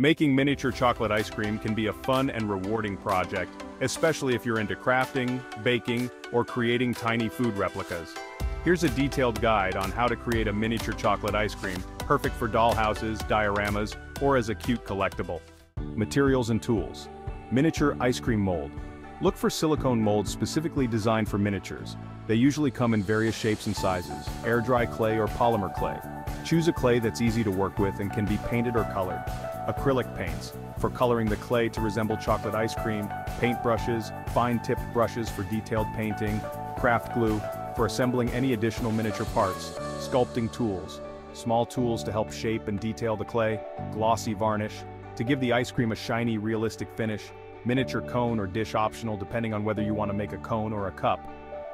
Making miniature chocolate ice cream can be a fun and rewarding project, especially if you're into crafting, baking, or creating tiny food replicas. Here's a detailed guide on how to create a miniature chocolate ice cream, perfect for dollhouses, dioramas, or as a cute collectible. Materials and tools. Miniature ice cream mold. Look for silicone molds specifically designed for miniatures. They usually come in various shapes and sizes, air-dry clay or polymer clay. Choose a clay that's easy to work with and can be painted or colored. Acrylic paints, for coloring the clay to resemble chocolate ice cream, paint brushes, fine-tipped brushes for detailed painting, craft glue, for assembling any additional miniature parts, sculpting tools, small tools to help shape and detail the clay, glossy varnish, to give the ice cream a shiny, realistic finish, miniature cone or dish optional depending on whether you want to make a cone or a cup,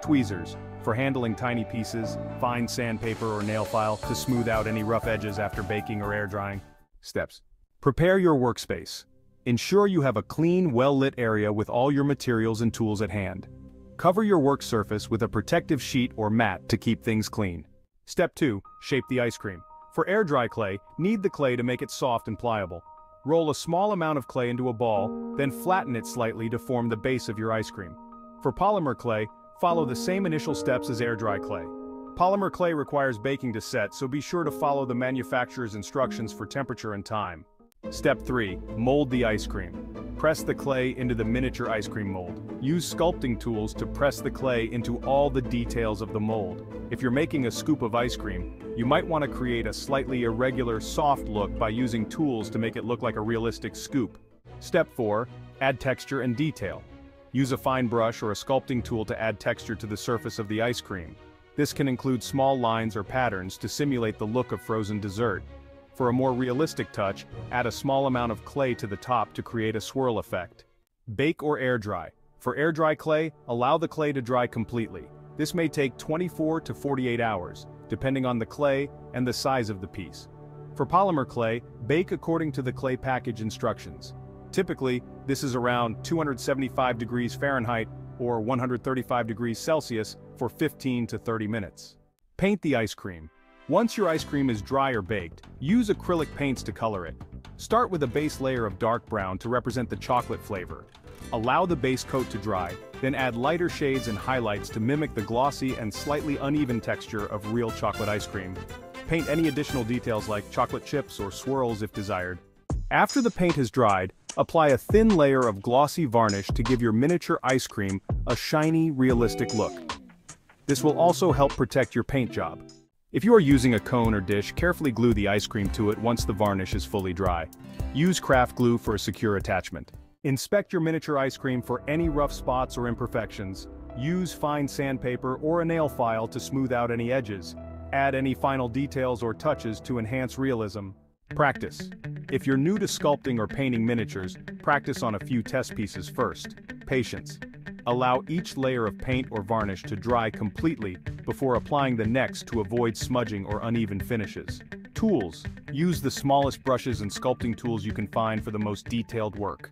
tweezers, for handling tiny pieces, fine sandpaper or nail file to smooth out any rough edges after baking or air drying. Steps. Prepare your workspace. Ensure you have a clean, well-lit area with all your materials and tools at hand. Cover your work surface with a protective sheet or mat to keep things clean. Step 2. Shape the ice cream. For air-dry clay, knead the clay to make it soft and pliable. Roll a small amount of clay into a ball, then flatten it slightly to form the base of your ice cream. For polymer clay, follow the same initial steps as air-dry clay. Polymer clay requires baking to set, so be sure to follow the manufacturer's instructions for temperature and time. Step 3. Mold the ice cream. Press the clay into the miniature ice cream mold. Use sculpting tools to press the clay into all the details of the mold. If you're making a scoop of ice cream, you might want to create a slightly irregular, soft look by using tools to make it look like a realistic scoop. Step 4. Add texture and detail. Use a fine brush or a sculpting tool to add texture to the surface of the ice cream. This can include small lines or patterns to simulate the look of frozen dessert. For a more realistic touch, add a small amount of clay to the top to create a swirl effect. Bake or air dry. For air dry clay, allow the clay to dry completely. This may take 24 to 48 hours, depending on the clay and the size of the piece. For polymer clay, bake according to the clay package instructions. Typically, this is around 275 degrees Fahrenheit or 135 degrees Celsius for 15 to 30 minutes. Paint the ice cream. Once your ice cream is dry or baked, use acrylic paints to color it. Start with a base layer of dark brown to represent the chocolate flavor. Allow the base coat to dry, then add lighter shades and highlights to mimic the glossy and slightly uneven texture of real chocolate ice cream. Paint any additional details like chocolate chips or swirls if desired. After the paint has dried, apply a thin layer of glossy varnish to give your miniature ice cream a shiny, realistic look. This will also help protect your paint job. If you are using a cone or dish, carefully glue the ice cream to it once the varnish is fully dry. Use craft glue for a secure attachment. Inspect your miniature ice cream for any rough spots or imperfections. Use fine sandpaper or a nail file to smooth out any edges. Add any final details or touches to enhance realism. Practice. If you're new to sculpting or painting miniatures, practice on a few test pieces first. Patience. Allow each layer of paint or varnish to dry completely before applying the next to avoid smudging or uneven finishes. Tools. Use the smallest brushes and sculpting tools you can find for the most detailed work.